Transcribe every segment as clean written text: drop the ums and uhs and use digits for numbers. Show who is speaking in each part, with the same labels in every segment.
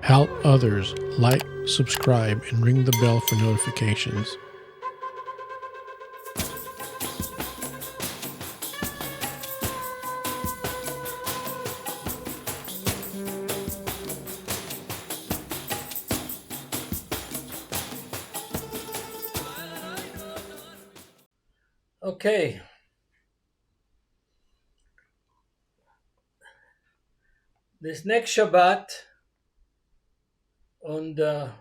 Speaker 1: Help others. Like, subscribe, and ring the bell for notifications.
Speaker 2: Okay. This next Shabbat, on the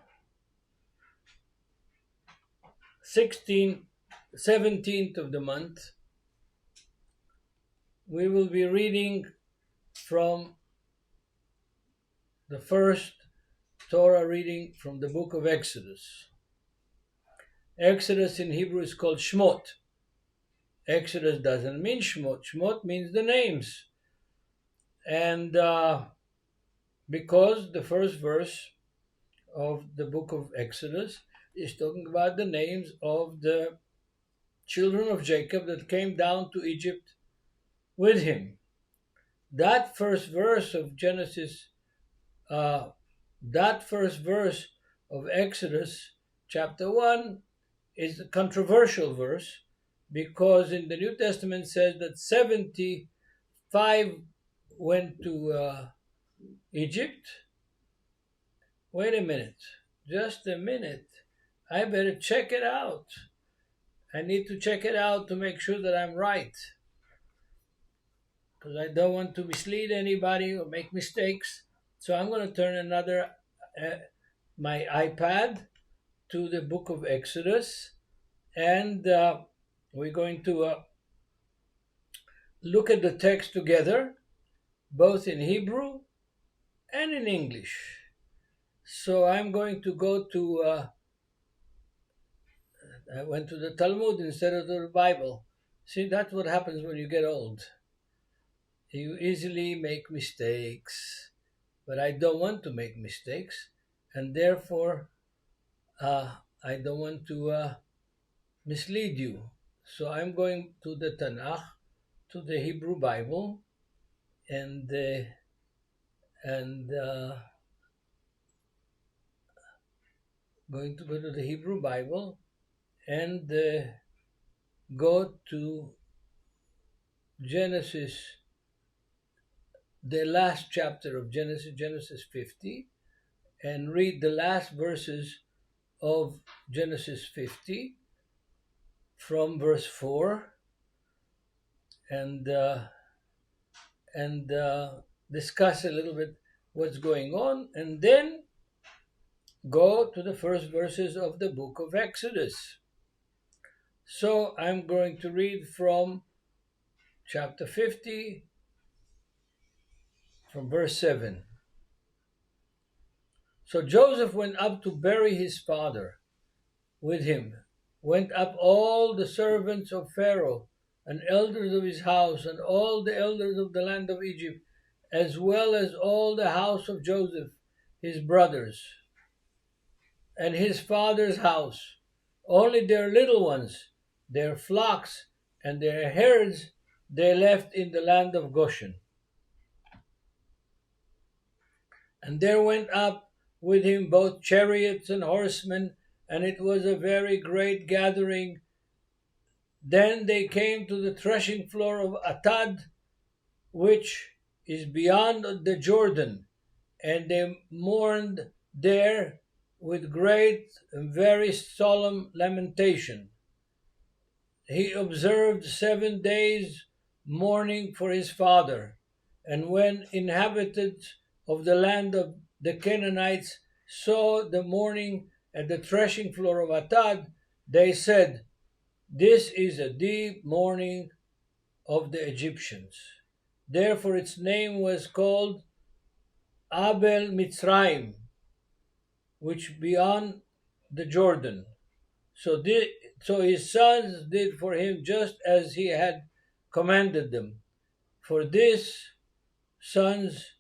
Speaker 2: 17th of the month, we will be reading from the first Torah reading from the book of Exodus. Exodus in Hebrew is called Shemot. Exodus doesn't mean Shemot. Shemot means the names. And because the first verse of the book of Exodus is talking about the names of the children of Jacob that came down to Egypt with him. That first verse of Exodus chapter 1 is a controversial verse because in the New Testament says that 75 went to Egypt. Wait a minute, just a minute. I better check it out. I need to check it out to make sure that I'm right, because I don't want to mislead anybody or make mistakes. So I'm going to turn my iPad to the book of Exodus, and we're going to look at the text together, both in Hebrew and in English. So I'm going to go to, I went to the Talmud instead of the Bible. See, that's what happens when you get old. You easily make mistakes, but I don't want to make mistakes, and therefore I don't want to mislead you. So I'm going to the Tanakh, to the Hebrew Bible, and going to go to the Hebrew Bible and go to Genesis, the last chapter of Genesis 50, and read the last verses of Genesis 50 from verse 4 and discuss a little bit what's going on, and then go to the first verses of the book of Exodus. So I'm going to read from chapter 50 from verse 7. So Joseph went up to bury his father. With him went up all the servants of Pharaoh and elders of his house and all the elders of the land of Egypt, as well as all the house of Joseph, his brothers, and his father's house. Only their little ones, their flocks, and their herds they left in the land of Goshen. And there went up with him both chariots and horsemen, and it was a very great gathering. Then they came to the threshing floor of Atad, which is beyond the Jordan, and they mourned there with great and very solemn lamentation. He observed 7 days mourning for his father, and when inhabitants of the land of the Canaanites saw the mourning at the threshing floor of Atad, they said, "This is a deep mourning of the Egyptians." Therefore its name was called Abel Mitzrayim, which beyond the Jordan. So his sons did for him just as he had commanded them. For this sons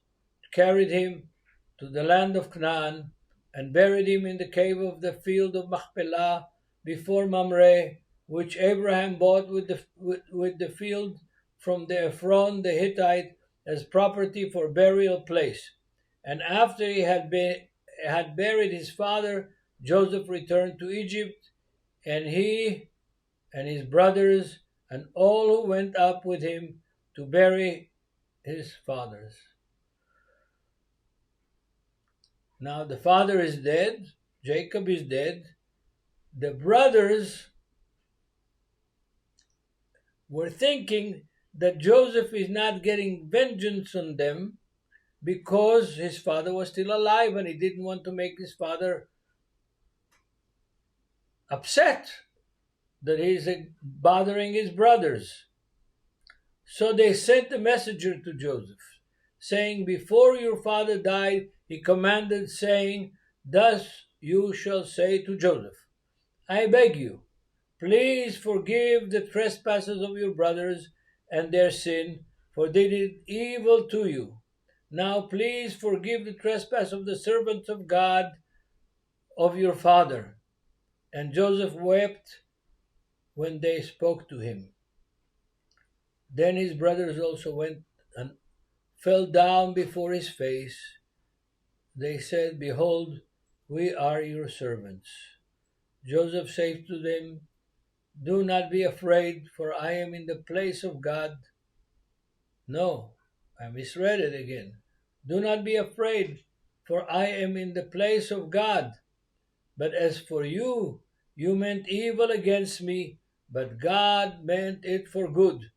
Speaker 2: carried him to the land of Canaan and buried him in the cave of the field of Machpelah before Mamre, which Abraham bought with the field from the Ephron the Hittite as property for burial place. And after he had had buried his father, Joseph returned to Egypt, and he and his brothers and all who went up with him to bury his fathers. Now the father is dead, Jacob is dead. The brothers were thinking that Joseph is not getting vengeance on them because his father was still alive and he didn't want to make his father upset that he's bothering his brothers. So they sent a messenger to Joseph, saying, "Before your father died, he commanded, saying, Thus you shall say to Joseph, I beg you, please forgive the trespasses of your brothers and their sin, for they did evil to you. Now please forgive the trespass of the servants of God of your father." And Joseph wept when they spoke to him. Then his brothers also went and fell down before his face. They said, "Behold, we are your servants." Joseph said to them, "Do not be afraid, for I am in the place of God. No, I misread it again. Do not be afraid, for I am in the place of God. But as for you, you meant evil against me, but God meant it for good,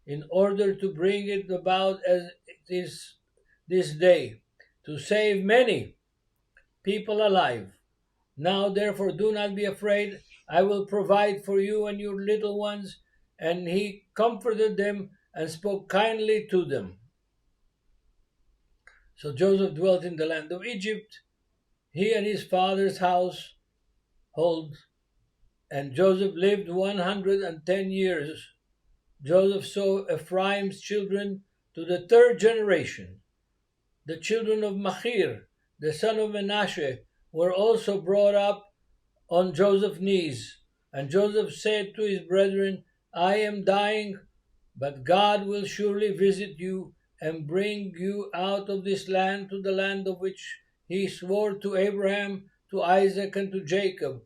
Speaker 2: in order to bring it about as it is this day, to save many people alive. Now therefore do not be afraid. I will provide for you and your little ones." And he comforted them and spoke kindly to them. So Joseph dwelt in the land of Egypt, he and his father's household, and Joseph lived 110 years. Joseph saw Ephraim's children to the third generation. The children of Machir, the son of Manasseh, were also brought up on Joseph's knees. And Joseph said to his brethren, "I am dying, but God will surely visit you and bring you out of this land to the land of which he swore to Abraham, to Isaac, and to Jacob."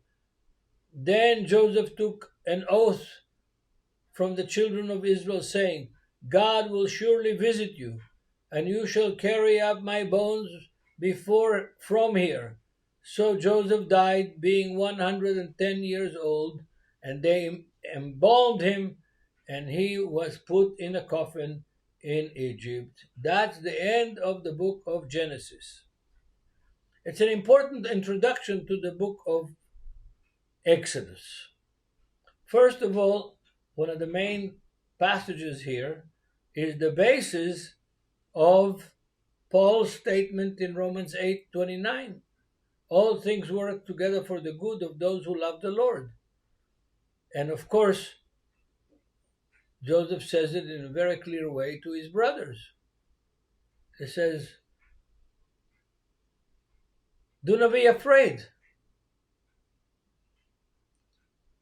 Speaker 2: Then Joseph took an oath from the children of Israel, saying, "God will surely visit you, and you shall carry up my bones from here." So Joseph died, being 110 years old, and they embalmed him, and he was put in a coffin in Egypt. That's the end of the book of Genesis. It's an important introduction to the book of Exodus. First of all, one of the main passages here is the basis of Paul's statement in Romans 8:29. All things work together for the good of those who love the Lord. And of course, Joseph says it in a very clear way to his brothers. He says, "Do not be afraid,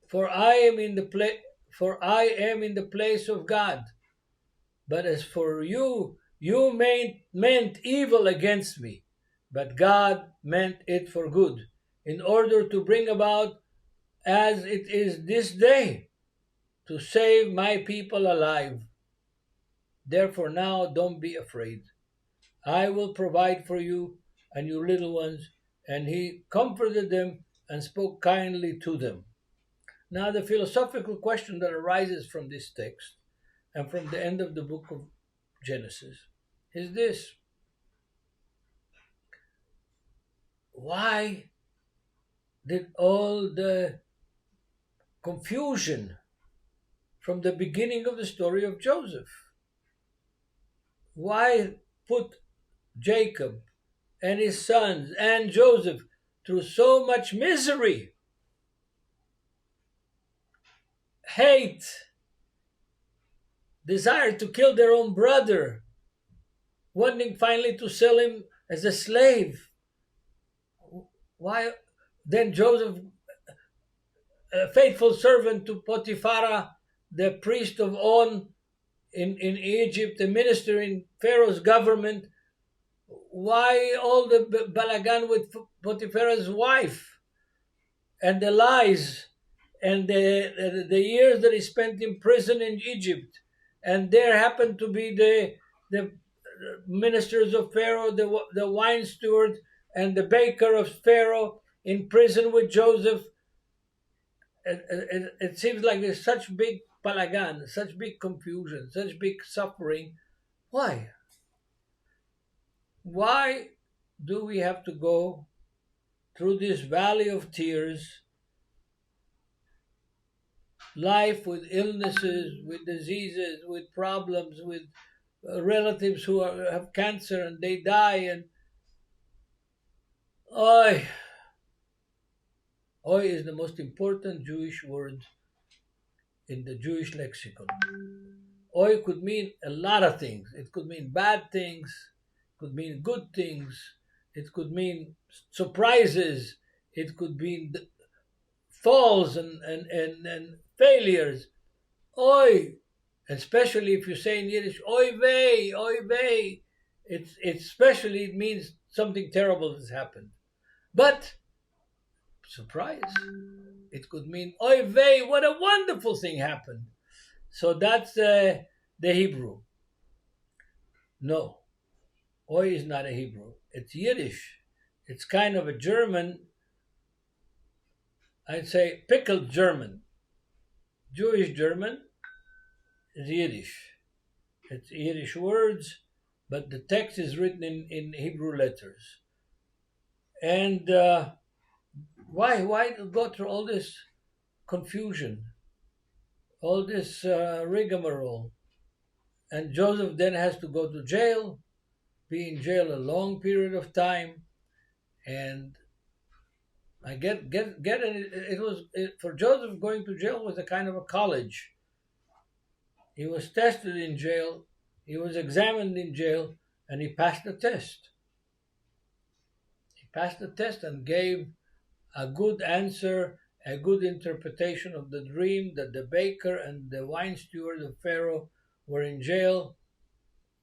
Speaker 2: for I am in the place of God. But as for you, you meant evil against me, but God meant it for good, in order to bring about as it is this day, to save my people alive. Therefore now don't be afraid. I will provide for you and your little ones." And he comforted them and spoke kindly to them. Now the philosophical question that arises from this text and from the end of the book of Genesis is this: why did all the confusion from the beginning of the story of Joseph? Why put Jacob and his sons and Joseph through so much misery, hate, desire to kill their own brother, wanting finally to sell him as a slave? Why then Joseph, a faithful servant to Potiphar, the priest of On in Egypt, a minister in Pharaoh's government, Why all the balagan with Potiphar's wife and the lies and the years that he spent in prison in Egypt? And there happened to be the ministers of Pharaoh, the wine steward, and the baker of Pharaoh in prison with Joseph. It seems like there's such big balagan, such big confusion, such big suffering. Why? Why do we have to go through this valley of tears, life with illnesses, with diseases, with problems, with relatives who have cancer and they die? And oi, oi is the most important Jewish word in the Jewish lexicon. Oi could mean a lot of things. It could mean bad things, it could mean good things, it could mean surprises, it could mean falls and failures. Oi, especially if you say in Yiddish, oi vey. It's especially it means something terrible has happened. But surprise, it could mean oi vey, what a wonderful thing happened. So that's the Hebrew. No, oi is not a Hebrew. It's Yiddish. It's kind of a German. I'd say pickled German. Jewish German is Yiddish. It's Yiddish words, but the text is written in Hebrew letters. And why go through all this confusion, all this rigmarole? And Joseph then has to go to jail, be in jail a long period of time, and I get it. It was for Joseph, going to jail was a kind of a college. He was tested in jail, he was examined in jail, and he passed the test. He passed the test and gave a good answer, a good interpretation of the dream that the baker and the wine steward of Pharaoh were in jail.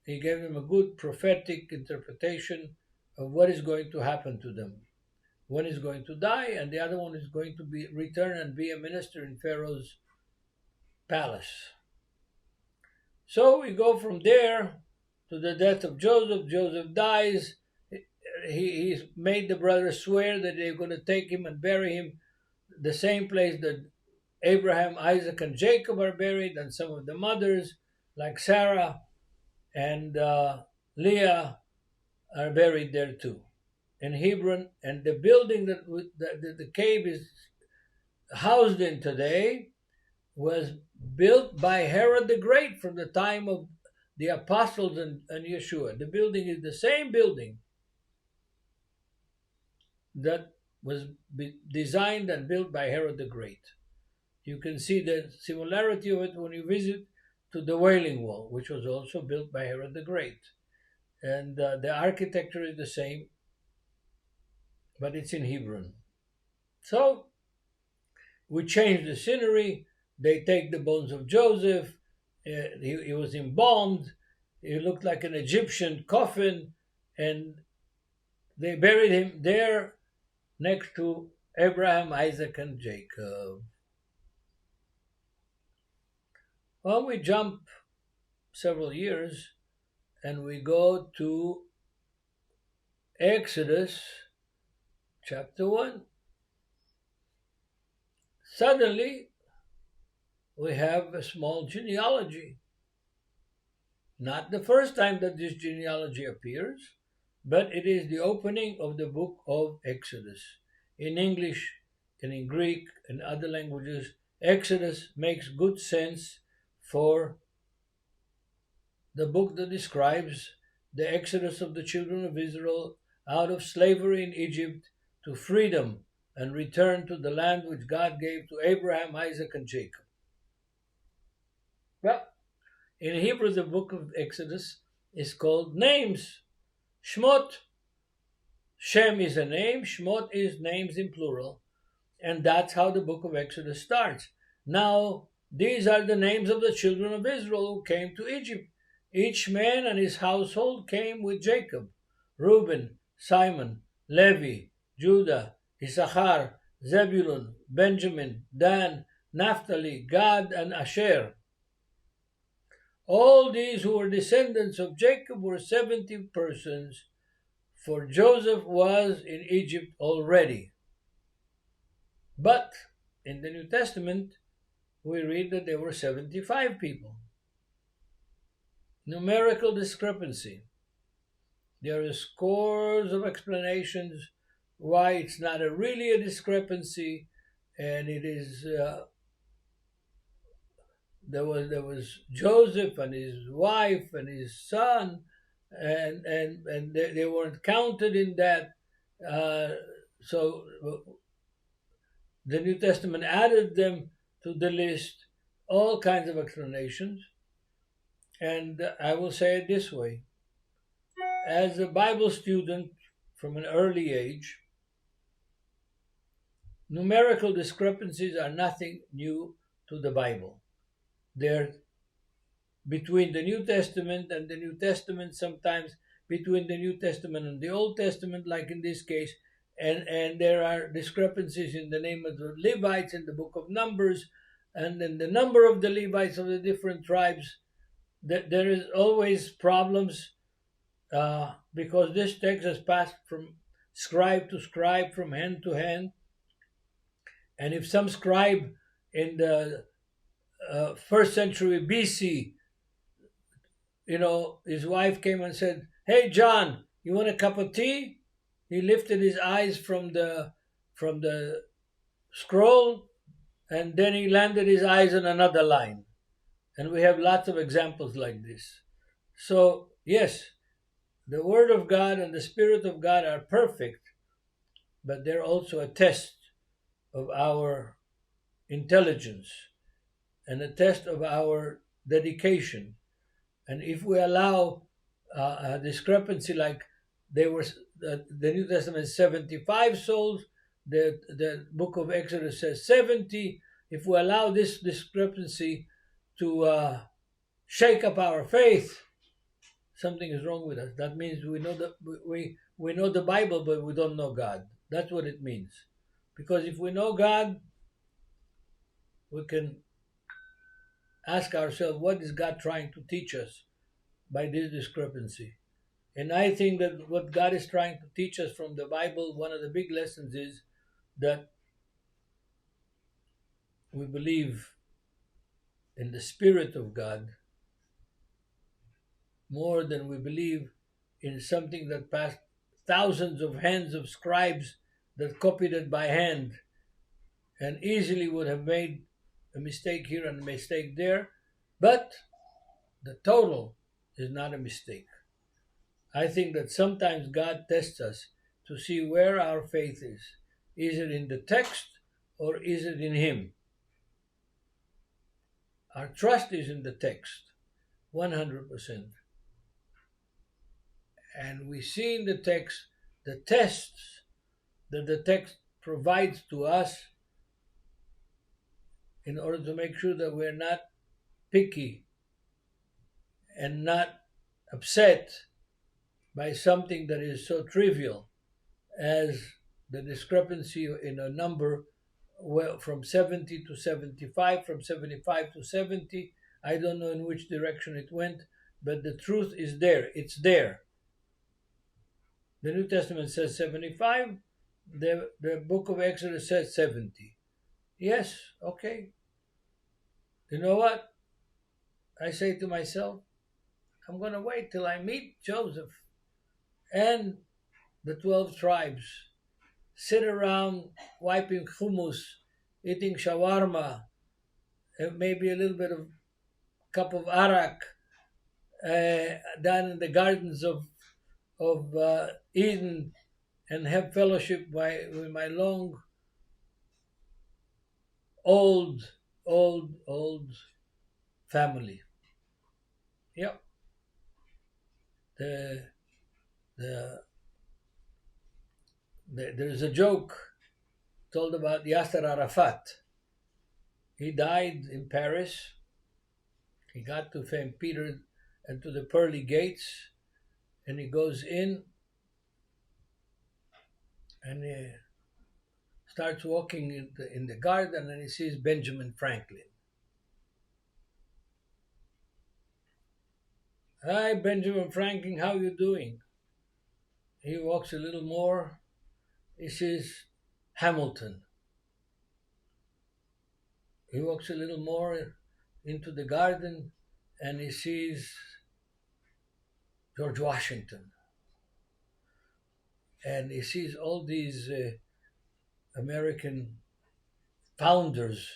Speaker 2: He gave them a good prophetic interpretation of what is going to happen to them. One is going to die, and the other one is going to be return and be a minister in Pharaoh's palace. So we go from there to the death of Joseph. Joseph dies. He's made the brothers swear that they're going to take him and bury him the same place that Abraham, Isaac, and Jacob are buried, and some of the mothers, like Sarah and Leah, are buried there too, in Hebron. And the building that the cave is housed in today was built by Herod the Great from the time of the apostles and Yeshua. The building is the same building that was designed and built by Herod the Great. You can see the similarity of it when you visit to the Wailing Wall, which was also built by Herod the Great. And the architecture is the same, but it's in Hebron. So we change the scenery. They take the bones of Joseph. He was embalmed. He looked like an Egyptian coffin, and they buried him there next to Abraham, Isaac, and Jacob. Well, we jump several years and we go to Exodus chapter 1. Suddenly, we have a small genealogy. Not the first time that this genealogy appears, but it is the opening of the book of Exodus. In English and in Greek and other languages, Exodus makes good sense for the book that describes the exodus of the children of Israel out of slavery in Egypt to freedom and return to the land which God gave to Abraham, Isaac, and Jacob. Well, in Hebrew, the book of Exodus is called names. Shemot. Shem is a name, Shemot is names in plural. And that's how the book of Exodus starts. Now, these are the names of the children of Israel who came to Egypt. Each man and his household came with Jacob. Reuben, Simon, Levi, Judah, Issachar, Zebulun, Benjamin, Dan, Naphtali, Gad, and Asher. All these who were descendants of Jacob were 70 persons, for Joseph was in Egypt already. But in the New Testament, we read that there were 75 people. Numerical discrepancy. There are scores of explanations why it's not really a discrepancy, and it is there was Joseph and his wife and his son, and they weren't counted in that. So the New Testament added them to the list. All kinds of explanations, and I will say it this way: as a Bible student from an early age, numerical discrepancies are nothing new to the Bible. They're between the New Testament and the New Testament, sometimes between the New Testament and the Old Testament, like in this case, and there are discrepancies in the name of the Levites in the book of Numbers, and then the number of the Levites of the different tribes. There is always problems because this text has passed from scribe to scribe, from hand to hand, and if some scribe in the first century BC, his wife came and said, "Hey, John, you want a cup of tea?" He lifted his eyes from the scroll, and then he landed his eyes on another line. And we have lots of examples like this. So, yes, the Word of God and the Spirit of God are perfect, but they're also a test of our intelligence and a test of our dedication. And if we allow a discrepancy, like they were, the New Testament 75 souls, the book of Exodus says 70. If we allow this discrepancy to shake up our faith, something is wrong with us. That means we know we know the Bible, but we don't know God. That's what it means. Because if we know God, we can ask ourselves, what is God trying to teach us by this discrepancy? And I think that what God is trying to teach us from the Bible, one of the big lessons is that we believe in the Spirit of God more than we believe in something that passed thousands of hands of scribes that copied it by hand and easily would have made a mistake here and a mistake there. But the total is not a mistake. I think that sometimes God tests us to see where our faith is. Is it in the text or is it in Him? Our trust is in the text, 100%. And we see in the text the tests that the text provides to us in order to make sure that we're not picky and not upset by something that is so trivial as the discrepancy in a number from 70 to 75, from 75 to 70. I don't know in which direction it went, but the truth is there. It's there. The New Testament says 75. The book of Exodus says 70. Yes, okay. You know what? I say to myself, I'm going to wait till I meet Joseph and the 12 tribes, sit around wiping hummus, eating shawarma, maybe a little bit of cup of arak down in the gardens of Eden, and have fellowship with my long, old family. Yep. There's a joke told about Yasser Arafat. He died in Paris. He got to St. Peter and to the pearly gates, and he goes in, and he starts walking in the garden, and he sees Benjamin Franklin. Hi, Benjamin Franklin, how you doing? He walks a little more. He sees Hamilton. He walks a little more into the garden, and he sees George Washington. And he sees all these American founders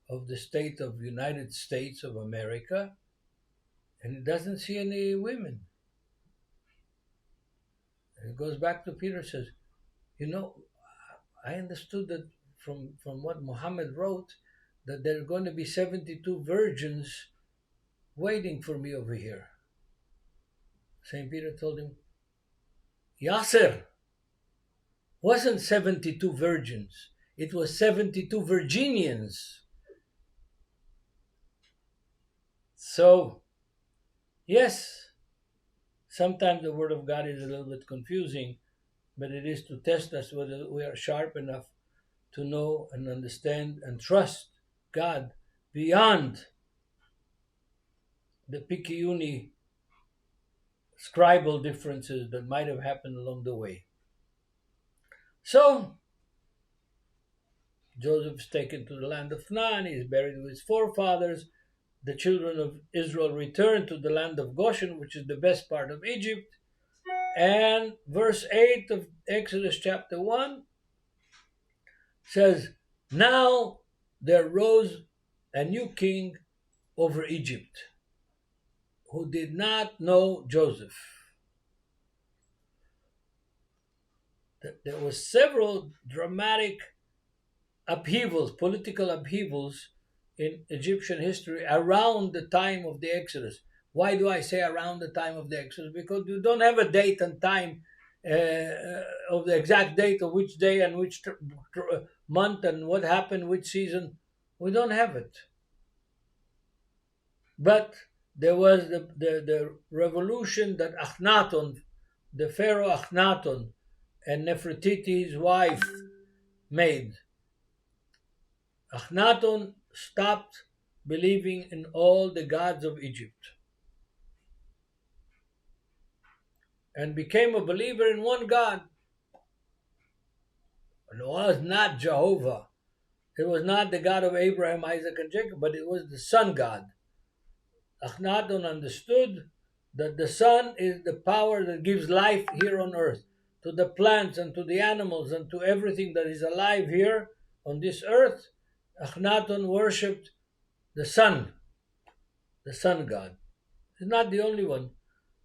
Speaker 2: of the state of United States of America, and he doesn't see any women. And he goes back to Peter and says, I understood that from what Muhammad wrote, that there are going to be 72 virgins waiting for me over here. St. Peter told him, Yasser, wasn't 72 virgins. It was 72 Virginians. So, yes, sometimes the Word of God is a little bit confusing, but it is to test us whether we are sharp enough to know and understand and trust God beyond the picayune scribal differences that might have happened along the way. So, Joseph is taken to the land of Canaan. He is buried with his forefathers. The children of Israel return to the land of Goshen, which is the best part of Egypt. And verse 8 of Exodus chapter 1 says, Now there rose a new king over Egypt who did not know Joseph. There were several dramatic upheavals, political upheavals in Egyptian history around the time of the Exodus. Why do I say around the time of the Exodus? Because you don't have a date and time of the exact date of which day and which month and what happened, which season. We don't have it. But there was the revolution that Akhenaton, the Pharaoh Akhenaton, and Nefertiti's wife made. Akhenaton stopped believing in all the gods of Egypt and became a believer in one God. It was not Jehovah. It was not the God of Abraham, Isaac, and Jacob, but it was the sun God. Akhenaton understood that the sun is the power that gives life here on earth, to the plants and to the animals and to everything that is alive here on this earth. Akhenaton worshipped the sun God. He's not the only one.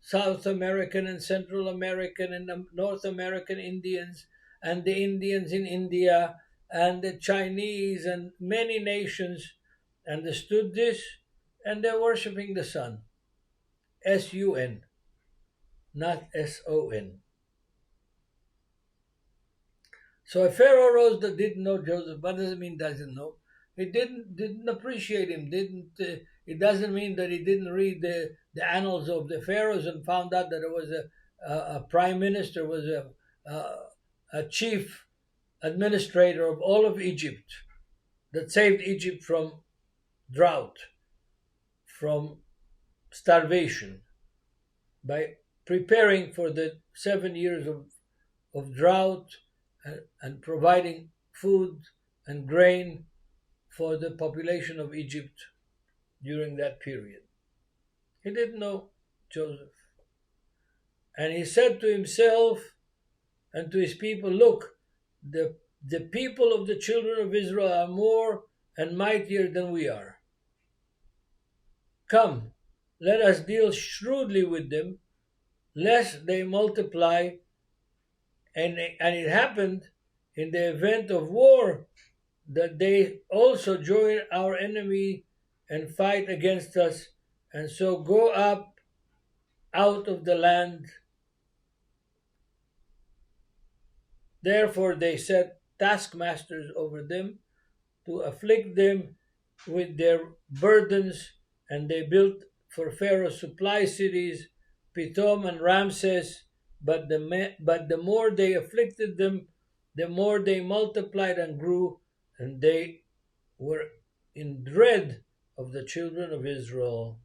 Speaker 2: South American and Central American and North American Indians and the Indians in India and the Chinese and many nations understood this, and they're worshipping the sun. S-U-N, not S-O-N. So a Pharaoh rose that didn't know Joseph. What does it mean doesn't know? He didn't appreciate him. It doesn't mean that he didn't read the annals of the pharaohs and found out that there was a prime minister, was a chief administrator of all of Egypt that saved Egypt from drought, from starvation, by preparing for the 7 years of drought and providing food and grain for the population of Egypt during that period. He didn't know Joseph. And he said to himself and to his people, look, the people of the children of Israel are more and mightier than we are. Come, let us deal shrewdly with them, lest they multiply. And it happened in the event of war that they also join our enemy and fight against us, and so go up out of the land. Therefore they set taskmasters over them to afflict them with their burdens, and they built for Pharaoh supply cities, Pithom and Ramses, but the more they afflicted them, the more they multiplied and grew, and they were in dread of the children of Israel.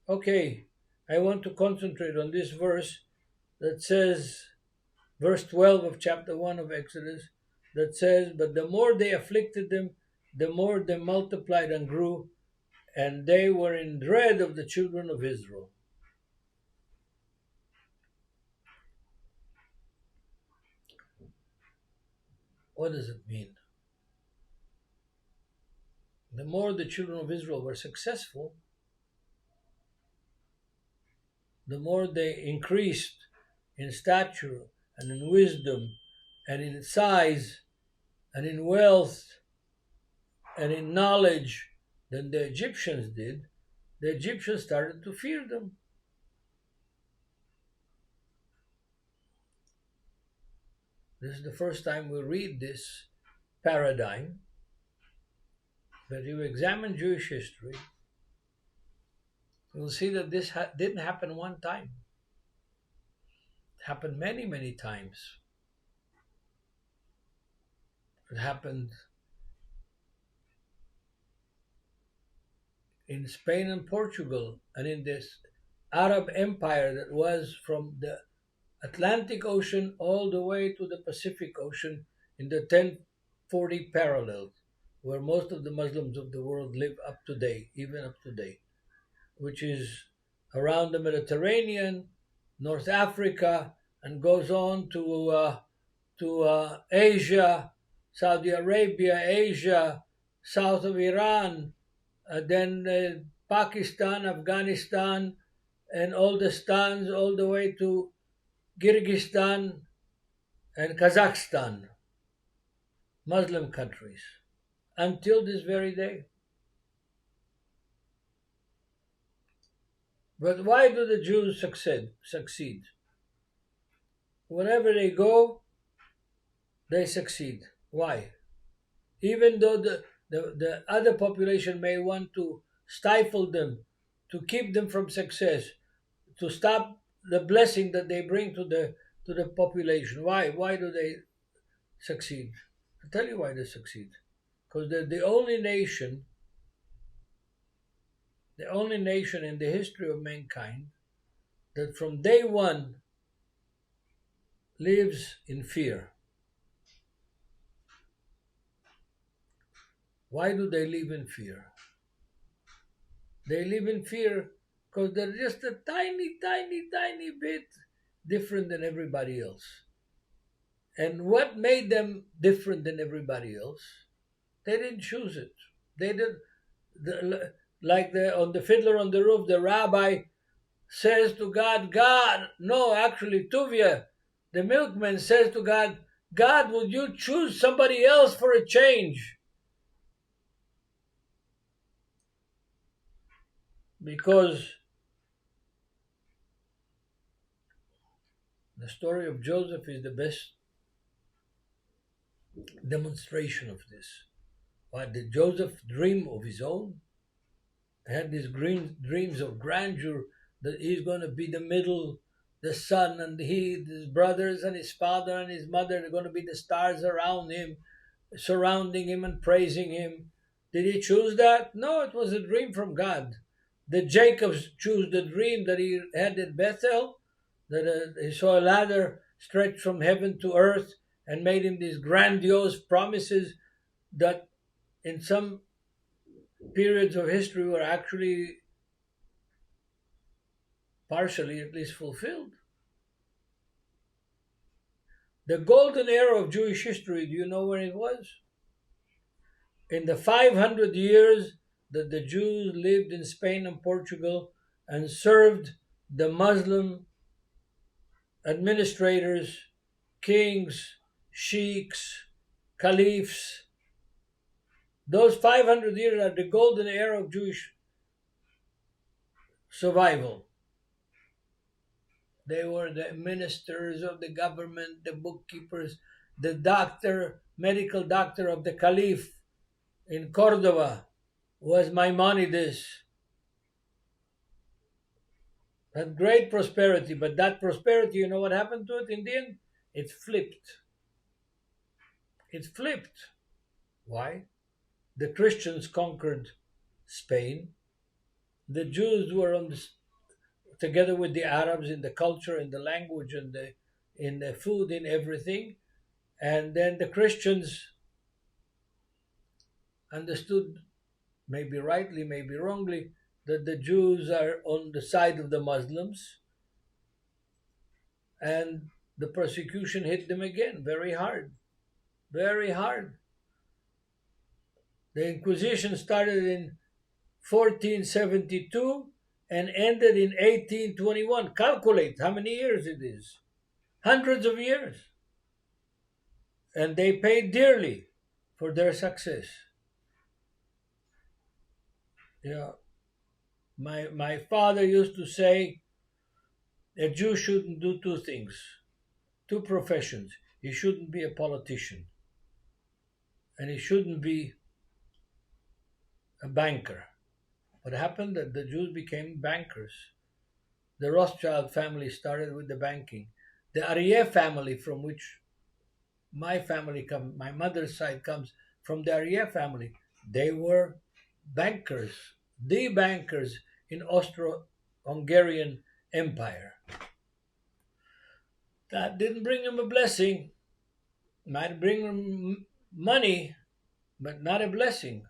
Speaker 2: Okay, I want to concentrate on this verse that says, verse 12 of chapter 1 of Exodus, that says, "But the more they afflicted them, the more they multiplied and grew, and they were in dread of the children of Israel." What does it mean? The more the children of Israel were successful, the more they increased in stature and in wisdom and in size and in wealth and in knowledge than the Egyptians did. The Egyptians started to fear them. This is the first time we read this paradigm. But if you examine Jewish history, you'll see that this didn't happen one time. It happened many, many times. It happened in Spain and Portugal, and in this Arab empire that was from the Atlantic Ocean all the way to the Pacific Ocean in the 1040 parallel, where most of the Muslims of the world live up to date, even up to date, which is around the Mediterranean, North Africa, and goes on to Asia, Saudi Arabia, Asia, south of Iran, then Pakistan, Afghanistan, and all the stans all the way to Kyrgyzstan and Kazakhstan, Muslim countries, until this very day. But why do the Jews succeed? Wherever they go, they succeed. Why? Even though the other population may want to stifle them, to keep them from success, to stop the blessing that they bring to the population. Why? Why do they succeed? I'll tell you why they succeed. Because they're the only nation in the history of mankind that from day one lives in fear. Why do they live in fear? They live in fear because they're just a tiny, tiny, tiny bit different than everybody else. And what made them different than everybody else? They didn't choose it. They didn't. On the Fiddler on the Roof, the rabbi says to God, actually Tuvia, the milkman says to God, God, would you choose somebody else for a change? Because the story of Joseph is the best demonstration of this. Why did Joseph dream of his own? He had these dreams of grandeur, that he's going to be the middle, the son, and his brothers and his father and his mother are going to be the stars around him, surrounding him and praising him. Did he choose that? No, it was a dream from God. Did Jacob choose the dream that he had at Bethel? That he saw a ladder stretched from heaven to earth and made him these grandiose promises that in some periods of history were actually partially at least fulfilled. The golden era of Jewish history, do you know where it was? In the 500 years that the Jews lived in Spain and Portugal and served the Muslim administrators, kings, sheiks, caliphs. Those 500 years are the golden era of Jewish survival. They were the ministers of the government, the bookkeepers, the medical doctor of the caliph in Cordova was Maimonides. Had great prosperity, but that prosperity, you know what happened to it in the end? It flipped. it flipped. Why? The Christians conquered Spain. The Jews were together with the Arabs in the culture, in the language, and in the food, in everything. And then the Christians understood, maybe rightly, maybe wrongly, that the Jews are on the side of the Muslims, and the persecution hit them again very hard, very hard. The Inquisition started in 1472 and ended in 1821. Calculate how many years it is. Hundreds of years. And they paid dearly for their success. Yeah. My father used to say a Jew shouldn't do two things, two professions. He shouldn't be a politician, and he shouldn't be a banker. What happened? That the Jews became bankers. The Rothschild family started with the banking. The Aryeh family, from which my family comes, my mother's side comes from the Aryeh family. They were bankers, the bankers in Austro-Hungarian Empire. That didn't bring them a blessing. Might bring them money, but not a blessing,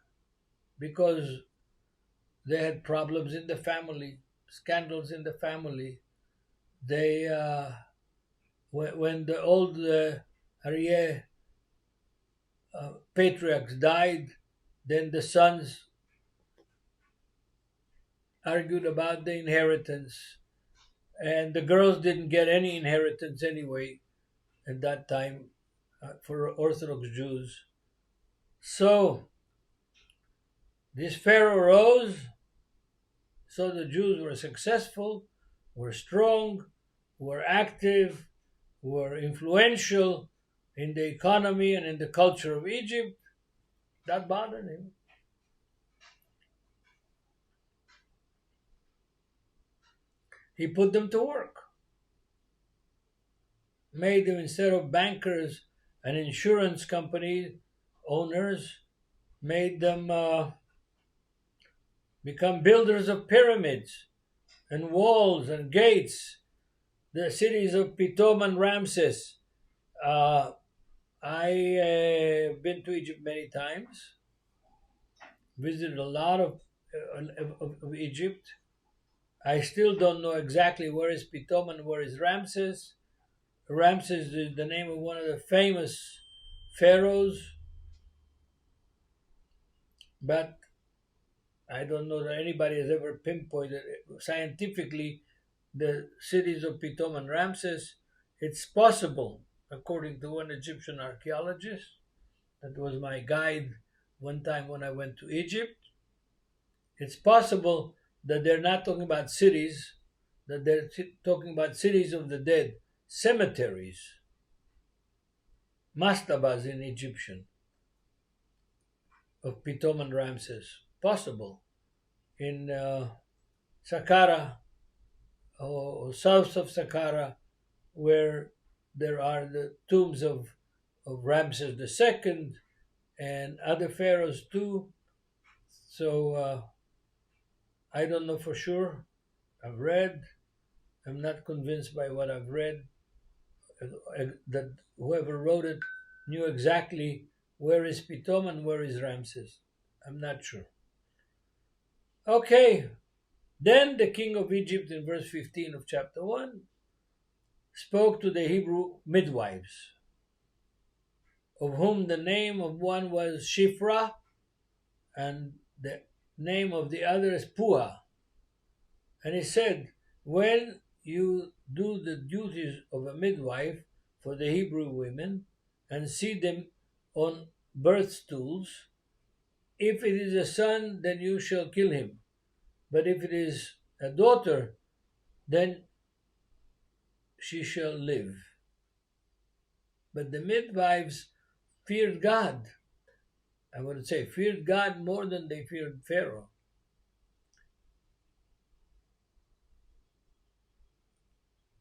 Speaker 2: because they had problems in the family, scandals in the family. They when the old Aryeh patriarchs died, then the sons argued about the inheritance, and the girls didn't get any inheritance anyway at that time for Orthodox Jews. So this Pharaoh rose, so the Jews were successful, were strong, were active, were influential in the economy and in the culture of Egypt. That bothered him. He put them to work, made them, instead of bankers and insurance company owners, made them become builders of pyramids and walls and gates. The cities of Pitom and Ramses. I been to Egypt many times, visited a lot of Egypt. I still don't know exactly where is Pitom and where is Ramses. Ramses is the name of one of the famous pharaohs, but I don't know that anybody has ever pinpointed scientifically the cities of Pitom and Ramses. It's possible, according to one Egyptian archaeologist, that was my guide one time when I went to Egypt. It's possible that they're not talking about cities, that they're talking about cities of the dead, cemeteries, mastabas in Egyptian, of Pitom and Ramses. Possible. In Saqqara, or south of Saqqara, where there are the tombs of Ramses II and other pharaohs too. So I don't know for sure. I've read. I'm not convinced by what I've read that whoever wrote it knew exactly where is Pitom and where is Ramses. I'm not sure. Okay, then the king of Egypt in verse 15 of chapter 1 spoke to the Hebrew midwives, of whom the name of one was Shifra and the name of the other is Puah. And he said, when you do the duties of a midwife for the Hebrew women and see them on birth stools, if it is a son, then you shall kill him. But if it is a daughter, then she shall live. But the midwives feared God. I would say feared God more than they feared Pharaoh.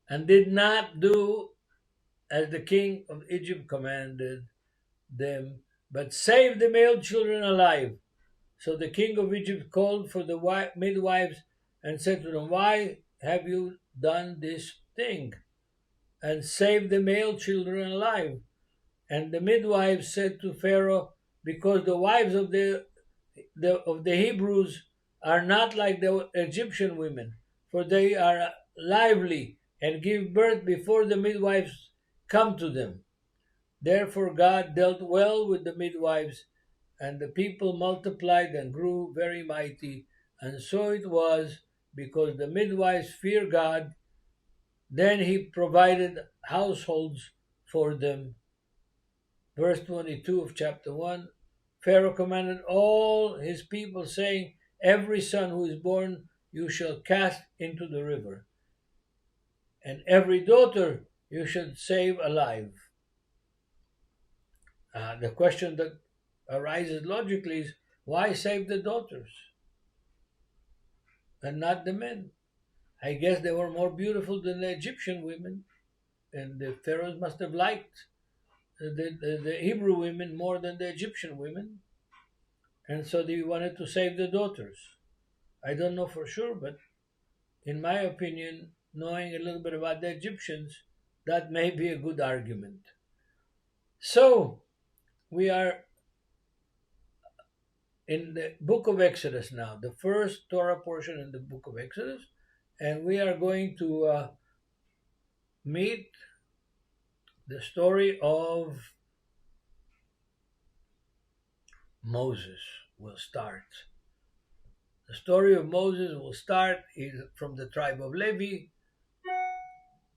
Speaker 2: And did not do as the king of Egypt commanded, them, but save the male children alive. So the king of Egypt called for the midwives and said to them, Why have you done this thing? And saved the male children alive. And the midwives said to Pharaoh, Because the wives of the Hebrews are not like the Egyptian women, for they are lively and give birth before the midwives come to them. Therefore God dealt well with the midwives, and the people multiplied and grew very mighty. And so it was, because the midwives fear God, then he provided households for them. Verse 22 of chapter 1, Pharaoh commanded all his people, saying, Every son who is born you shall cast into the river, and every daughter you should save alive. The question that arises logically is, why save the daughters and not the men? I guess they were more beautiful than the Egyptian women, and the pharaohs must have liked the Hebrew women more than the Egyptian women, and so they wanted to save the daughters. I don't know for sure, but in my opinion, knowing a little bit about the Egyptians, that may be a good argument. So we are in the book of Exodus now, the first Torah portion in the book of Exodus, and we are going to meet the story of Moses. Will start. The story of Moses will start from the tribe of Levi,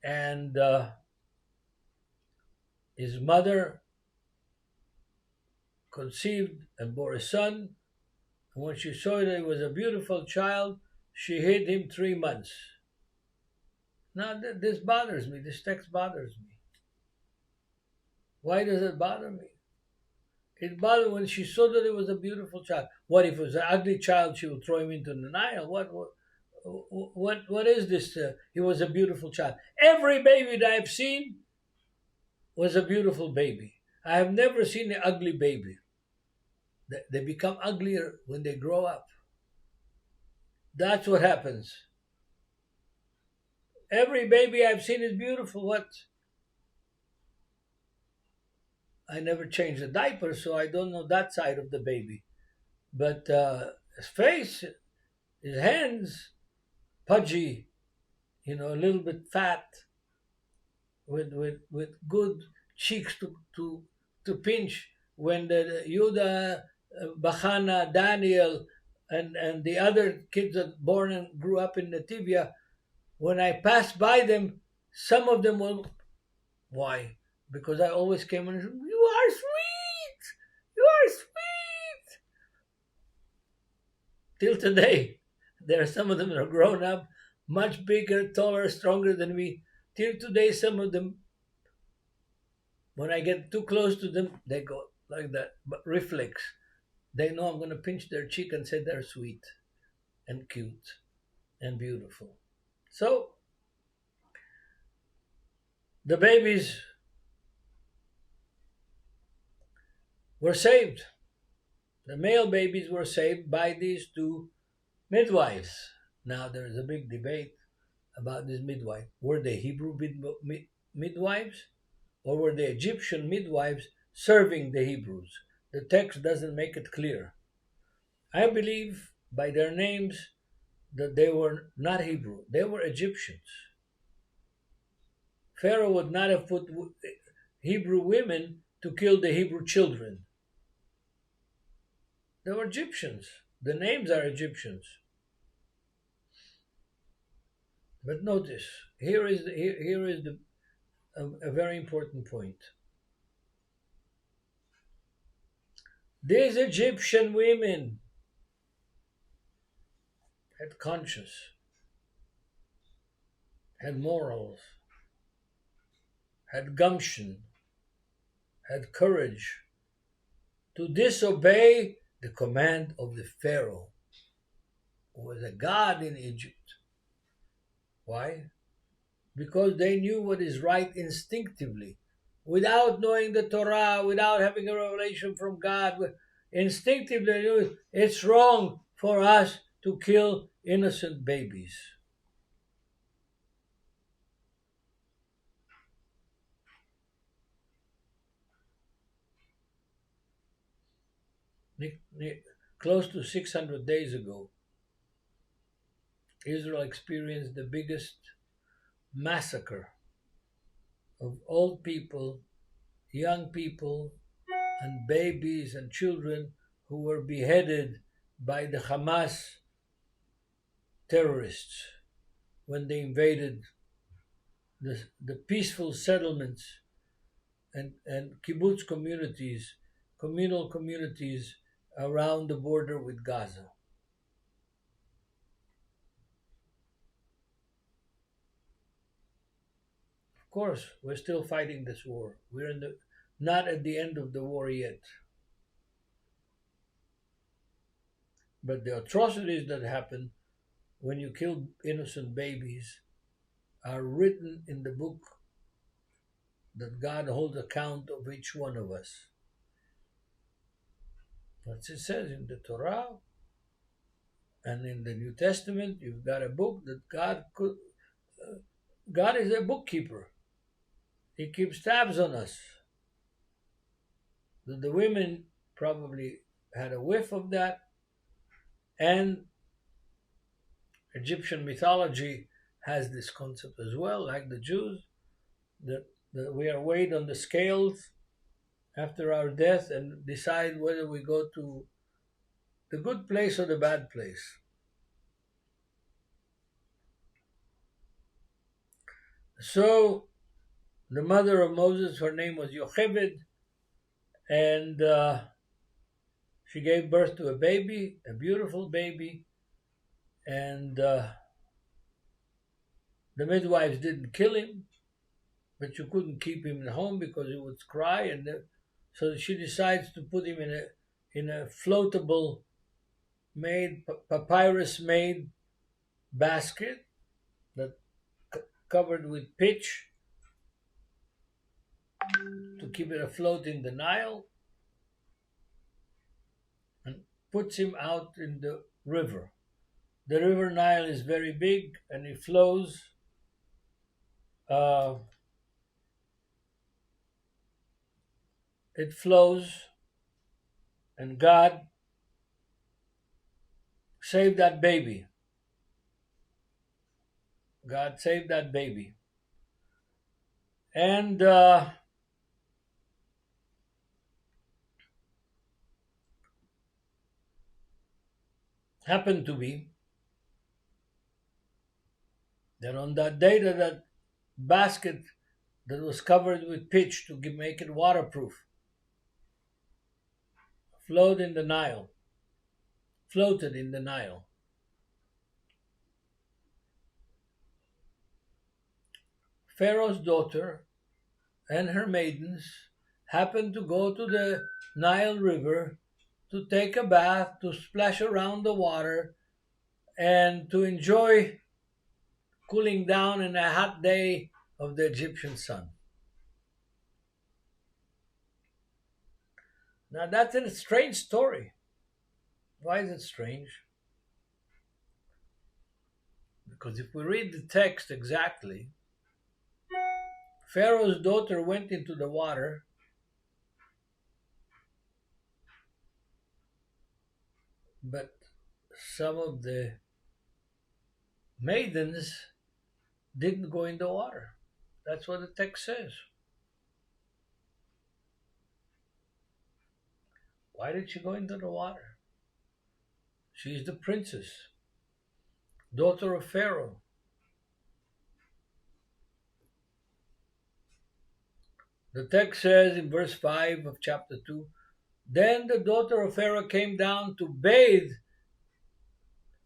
Speaker 2: and his mother conceived and bore a son. And when she saw that he was a beautiful child, she hid him 3 months. Now, this bothers me. This text bothers me. Why does it bother me? It bothered when she saw that it was a beautiful child. What if it was an ugly child? She would throw him into the Nile. What is this? He was a beautiful child. Every baby that I've seen was a beautiful baby. I have never seen an ugly baby. They become uglier when they grow up. That's what happens. Every baby I've seen is beautiful. What? I never changed a diaper, so I don't know that side of the baby. But his face, his hands, pudgy, a little bit fat, with good cheeks to pinch. When the Yuda, Bachana, Daniel, and the other kids that born and grew up in Netivyah, when I passed by them, some of them will. Why? Because I always came and said, "You are sweet! You are sweet!" Till today, there are some of them that are grown up, much bigger, taller, stronger than me. Till today, some of them, when I get too close to them, they go like that, but reflex. They know I'm going to pinch their cheek and say they're sweet and cute and beautiful. So, the babies were saved. The male babies were saved by these two midwives. Now, there is a big debate about this midwife. Were they Hebrew midwives, or were they Egyptian midwives serving the Hebrews? The text doesn't make it clear. I believe by their names that they were not Hebrew, they were Egyptians. Pharaoh would not have put Hebrew women to kill the Hebrew children. They were Egyptians. The names are Egyptians. But notice, here is a very important point. These Egyptian women had conscience, had morals, had gumption, had courage to disobey the command of the Pharaoh, who was a god in Egypt. Why? Because they knew what is right instinctively. without knowing the Torah, without having a revelation from God, instinctively knew it's wrong for us to kill innocent babies. Close to 600 days ago, Israel experienced the biggest massacre of old people, young people, and babies and children who were beheaded by the Hamas terrorists when they invaded the peaceful settlements and kibbutz communities, communal communities around the border with Gaza. Of course, we're still fighting this war. We're not at the end of the war yet. But the atrocities that happen when you kill innocent babies are written in the book that God holds account of each one of us. As it says in the Torah and in the New Testament, you've got a book that God is a bookkeeper. He keeps tabs on us. The women probably had a whiff of that, and Egyptian mythology has this concept as well, like the Jews, that we are weighed on the scales after our death and decide whether we go to the good place or the bad place. So the mother of Moses, her name was Yocheved, and she gave birth to a baby, a beautiful baby, and the midwives didn't kill him, but you couldn't keep him at home because he would cry, and so she decides to put him in a floatable papyrus made basket that covered with pitch to keep it afloat in the Nile, and puts him out in the river. The river Nile is very big and it flows and God saved that baby. God saved that baby. And happened to be that on that day that basket that was covered with pitch to make it waterproof floated in the Nile. Pharaoh's daughter and her maidens happened to go to the Nile River to take a bath, to splash around the water, and to enjoy cooling down in a hot day of the Egyptian sun. Now that's a strange story. Why is it strange? Because if we read the text exactly, Pharaoh's daughter went into the water but some of the maidens didn't go in the water. That's what the text says. Why did she go into the water? She's the princess, daughter of Pharaoh. The text says in verse 5 of chapter 2, then the daughter of Pharaoh came down to bathe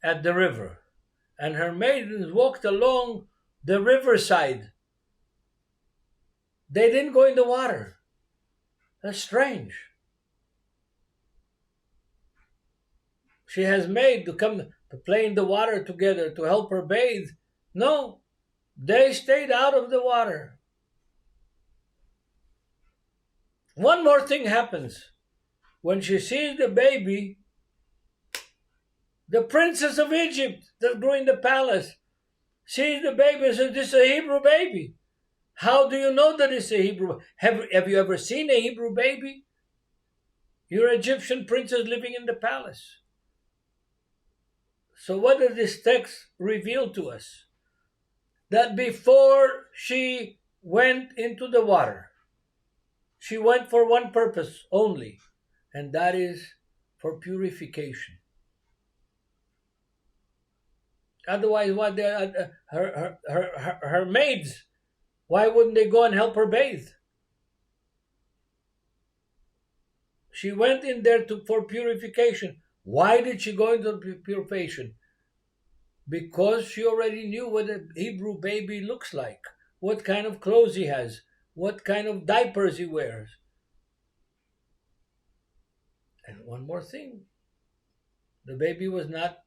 Speaker 2: at the river, and her maidens walked along the riverside. They didn't go in the water. That's strange. She has maids to come to play in the water together to help her bathe. No, they stayed out of the water. One more thing happens. When she sees the baby, the princess of Egypt that grew in the palace sees the baby and says, "This is a Hebrew baby." How do you know that it's a Hebrew? Have you ever seen a Hebrew baby? You're an Egyptian princess living in the palace. So what does this text reveal to us? That before she went into the water, she went for one purpose only, and that is for purification. Otherwise, what her maids, why wouldn't they go and help her bathe? She went in there for purification. Why did she go into purification? Because she already knew what a Hebrew baby looks like, what kind of clothes he has, what kind of diapers he wears. And one more thing, the baby was not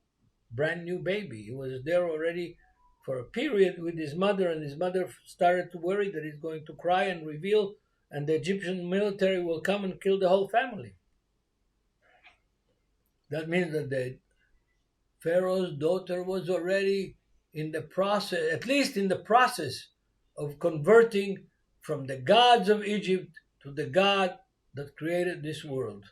Speaker 2: brand new baby. He was there already for a period with his mother, and his mother started to worry that he's going to cry and reveal, and the Egyptian military will come and kill the whole family. That means that the Pharaoh's daughter was already in the process, at least in the process of converting from the gods of Egypt to the God that created this world,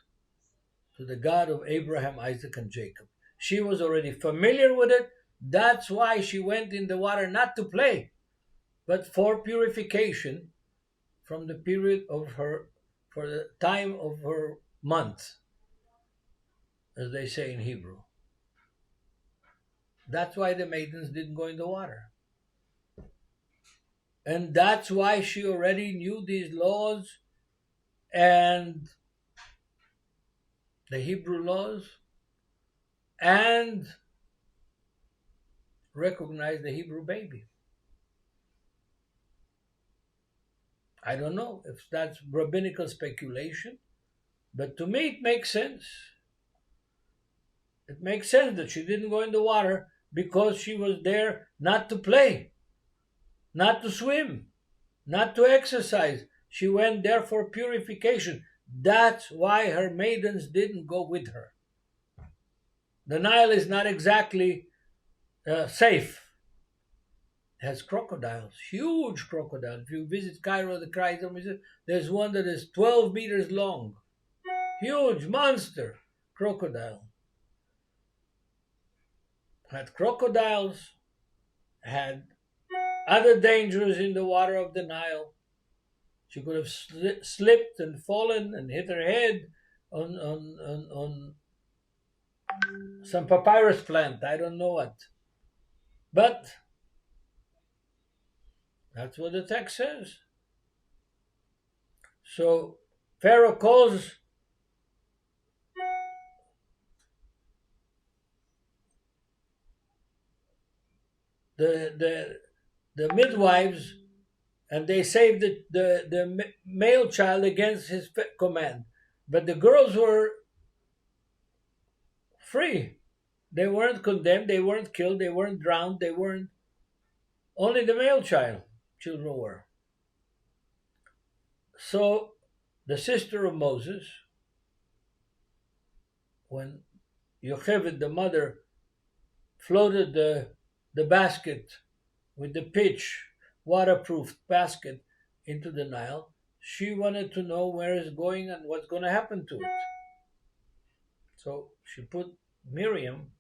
Speaker 2: to the God of Abraham, Isaac, and Jacob. She was already familiar with it. That's why she went in the water not to play, but for purification from the period of her, for the time of her month, as they say in Hebrew. That's why the maidens didn't go in the water. And that's why she already knew these laws and the Hebrew laws and recognized the Hebrew baby. I don't know if that's rabbinical speculation, but to me it makes sense. It makes sense that she didn't go in the water because she was there not to play, not to swim, not to exercise. She went there for purification. That's why her maidens didn't go with her. The Nile is not exactly safe. It has crocodiles, huge crocodiles. If you visit Cairo, the Cairo Museum, there's one that is 12 meters long. Huge monster crocodile. Had crocodiles, had other dangers in the water of the Nile. She could have slipped and fallen and hit her head on some papyrus plant. I don't know what. But that's what the text says. So Pharaoh calls the midwives, and they saved the male child against his command. But the girls were free. They weren't condemned, they weren't killed, they weren't drowned, they weren't. Only the male children were. So the sister of Moses, when Yocheved, the mother, floated the basket with the pitch, waterproof basket into the Nile, she wanted to know where it's going and what's going to happen to it. So she put Miriam,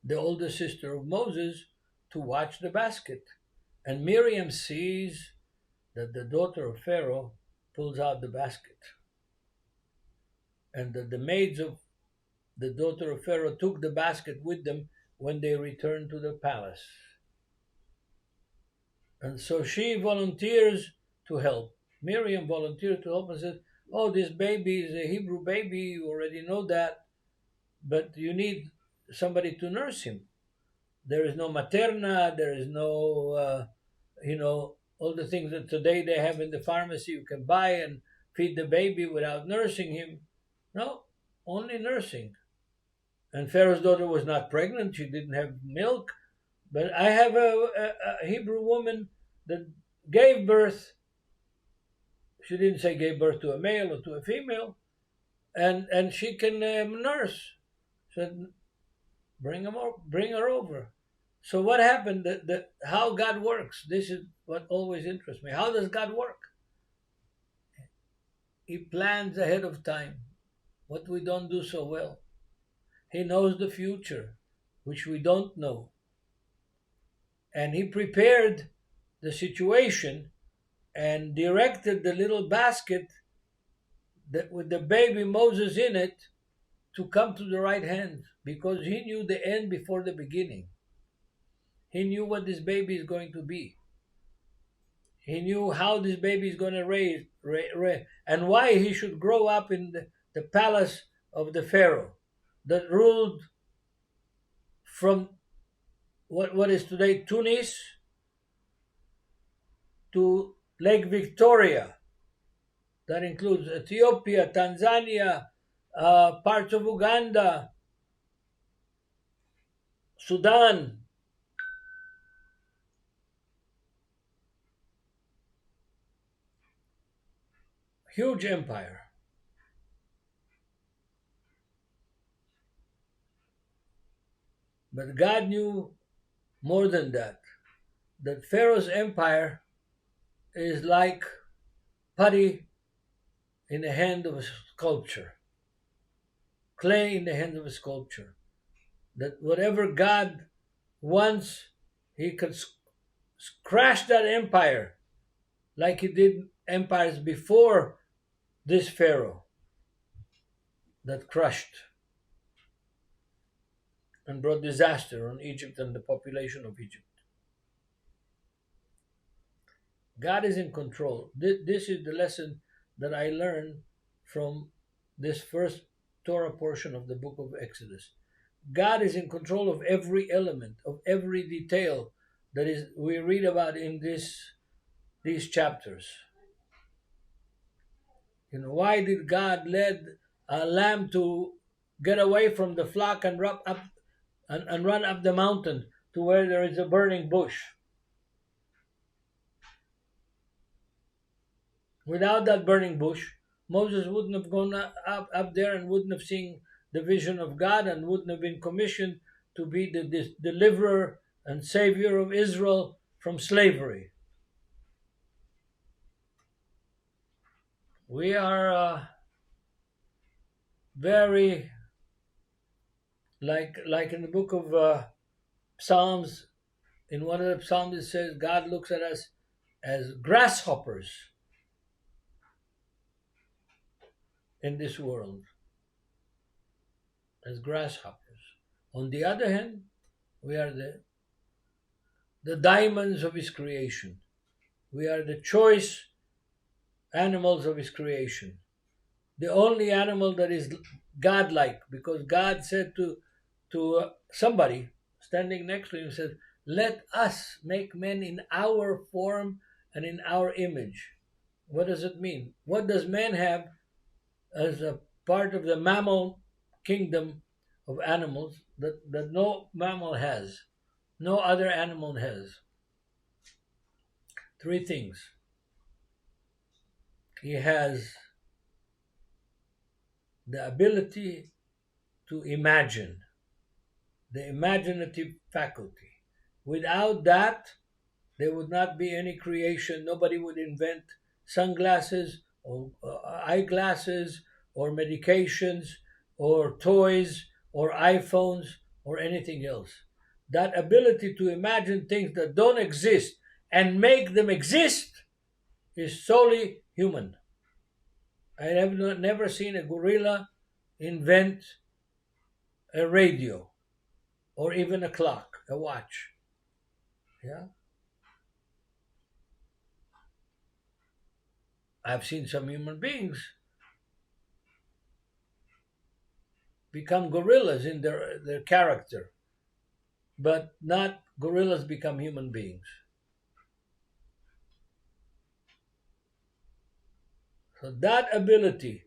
Speaker 2: the older sister of Moses, to watch the basket. And Miriam sees that the daughter of Pharaoh pulls out the basket. And that the maids of the daughter of Pharaoh took the basket with them when they returned to the palace. And so she volunteers to help. Miriam volunteered to help and said, "Oh, this baby is a Hebrew baby, you already know that, but you need somebody to nurse him. There is no materna, there is no, all the things that today they have in the pharmacy you can buy and feed the baby without nursing him. No, only nursing." And Pharaoh's daughter was not pregnant, she didn't have milk, but I have a Hebrew woman that gave birth. She didn't say gave birth to a male or to a female, and she can nurse. Said, bring her over. So what happened? How God works. This is what always interests me. How does God work? He plans ahead of time, what we don't do so well. He knows the future, which we don't know. And he prepared the situation and directed the little basket that with the baby Moses in it to come to the right hand, because he knew the end before the beginning. He knew what this baby is going to be. He knew how this baby is going to raise and why he should grow up in the palace of the Pharaoh that ruled from what is today Tunis to Lake Victoria. That includes Ethiopia, Tanzania, parts of Uganda, Sudan. Huge empire. But God knew more than that. That Pharaoh's empire is like putty in the hand of a sculptor, clay in the hand of a sculptor. That whatever God wants, he could crash that empire like he did empires before this Pharaoh that crushed and brought disaster on Egypt and the population of Egypt. God is in control. This is the lesson that I learned from this first Torah portion of the book of Exodus. God is in control of every element, of every detail that is we read about in these chapters. Why did God let a lamb to get away from the flock and run up the mountain to where there is a burning bush? Without that burning bush, Moses wouldn't have gone up there and wouldn't have seen the vision of God and wouldn't have been commissioned to be the deliverer and savior of Israel from slavery. We are very, like in the book of Psalms, in one of the Psalms it says, God looks at us as grasshoppers in this world, as grasshoppers. On the other hand, we are the diamonds of his creation. We are the choice animals of his creation. The only animal that is godlike, because God said to somebody standing next to him, said, let us make men in our form and in our image. What does it mean? What does man have as a part of the mammal kingdom of animals that no mammal has, no other animal has? Three things. He has the ability to imagine, the imaginative faculty. Without that, there would not be any creation. Nobody would invent sunglasses or eyeglasses or medications or toys or iPhones or anything else. That ability to imagine things that don't exist and make them exist is solely human. I have never seen a gorilla invent a radio or even a clock, a watch. Yeah. I've seen some human beings become gorillas in their character, but not gorillas become human beings. So that ability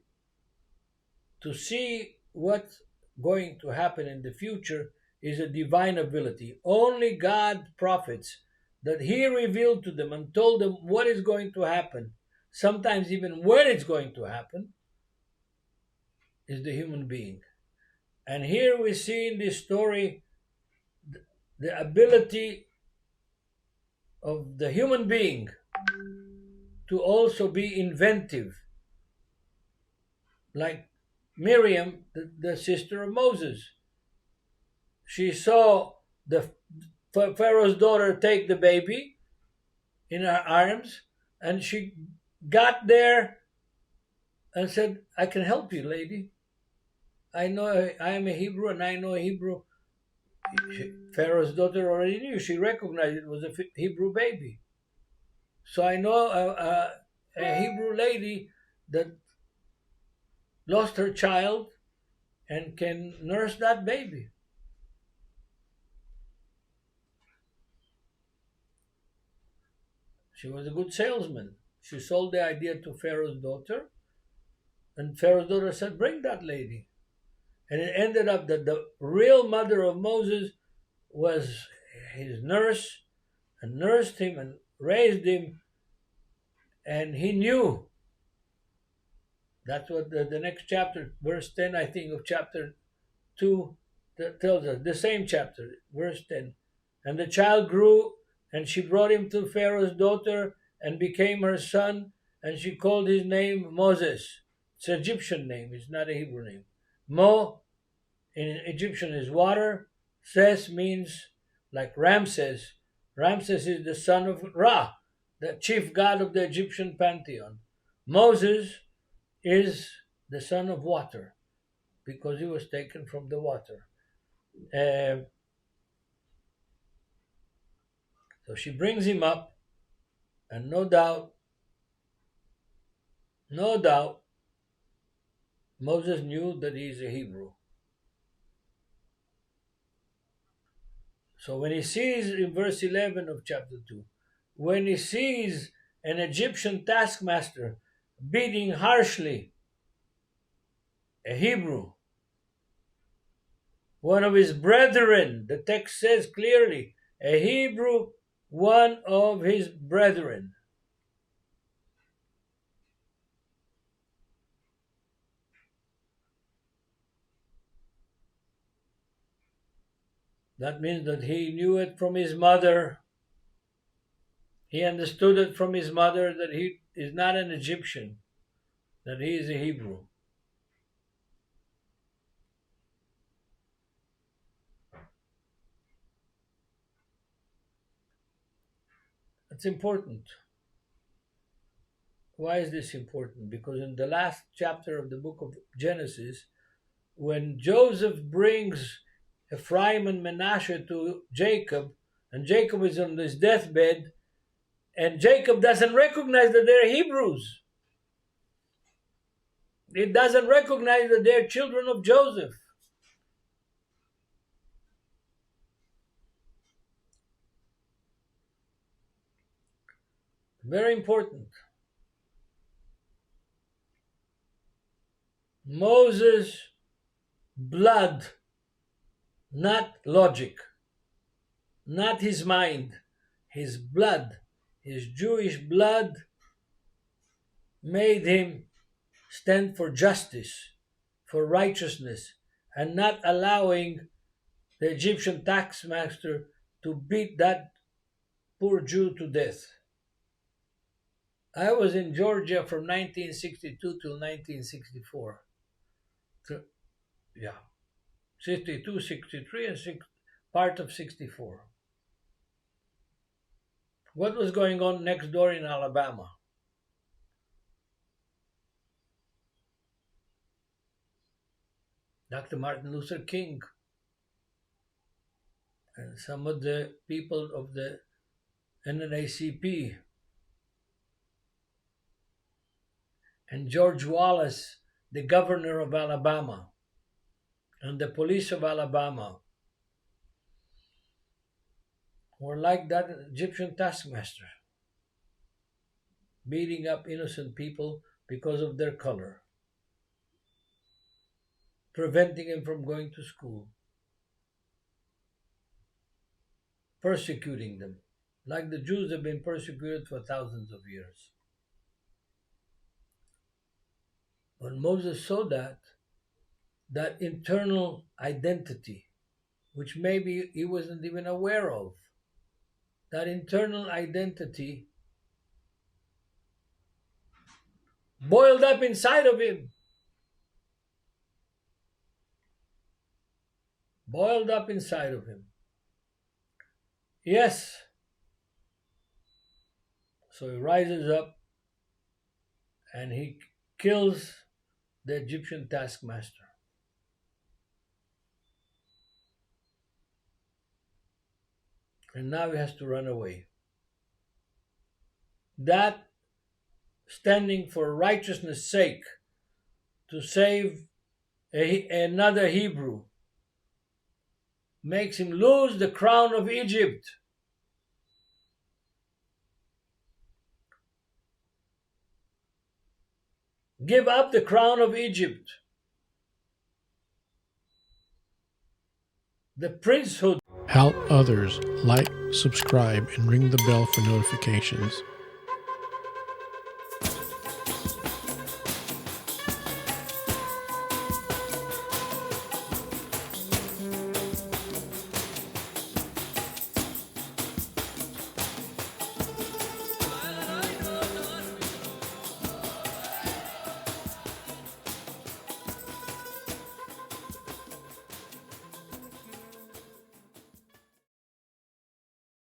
Speaker 2: to see what's going to happen in the future is a divine ability. Only God prophets that he revealed to them and told them what is going to happen sometimes even when it's going to happen, is the human being. And here we see in this story the ability of the human being to also be inventive, like Miriam, the sister of Moses. She saw the Pharaoh's daughter take the baby in her arms, and she got there and said, "I can help you, lady. I know I am a Hebrew and I know Hebrew." Pharaoh's daughter already knew. She recognized it was a Hebrew baby. So I know a Hebrew lady that lost her child and can nurse that baby. She was a good salesman. She sold the idea to Pharaoh's daughter, and Pharaoh's daughter said, "Bring that lady." And it ended up that the real mother of Moses was his nurse and nursed him and raised him, and he knew. That's what the next chapter, verse 10, I think, of chapter 2 tells us. The same chapter, verse 10. And the child grew, and she brought him to Pharaoh's daughter and became her son, and she called his name Moses. It's an Egyptian name, it's not a Hebrew name. Mo in Egyptian is water. Ses means like Ramses. Ramses is the son of Ra, the chief god of the Egyptian pantheon. Moses is the son of water because he was taken from the water. So she brings him up, and no doubt, Moses knew that he is a Hebrew. So when he sees in verse 11 of chapter 2, when he sees an Egyptian taskmaster beating harshly a Hebrew, one of his brethren, the text says clearly, a Hebrew, one of his brethren. That means that he knew it from his mother. He understood it from his mother that he is not an Egyptian, that he is a Hebrew. It's important. Why is this important? Because in the last chapter of the book of Genesis, when Joseph brings Ephraim and Manasseh to Jacob, and Jacob is on his deathbed, and Jacob doesn't recognize that they're Hebrews. He doesn't recognize that they're children of Joseph. Very important. Moses' blood, not logic, not his mind, his blood, his Jewish blood made him stand for justice, for righteousness, and not allowing the Egyptian taxmaster to beat that poor Jew to death. I was in Georgia from 1962 till 1964. Yeah, 62, 63, and part of 64. What was going on next door in Alabama? Dr. Martin Luther King and some of the people of the NAACP and George Wallace, the governor of Alabama, and the police of Alabama were like that Egyptian taskmaster, beating up innocent people because of their color, preventing them from going to school, persecuting them, like the Jews have been persecuted for thousands of years. But Moses saw that internal identity, which maybe he wasn't even aware of. That internal identity boiled up inside of him. Boiled up inside of him. Yes. So he rises up and he kills the Egyptian taskmaster. And now he has to run away. That standing for righteousness' sake, to save another Hebrew, makes him lose the crown of Egypt. Give up the crown of Egypt. The princehood.
Speaker 1: Help others, like, subscribe, and ring the bell for notifications.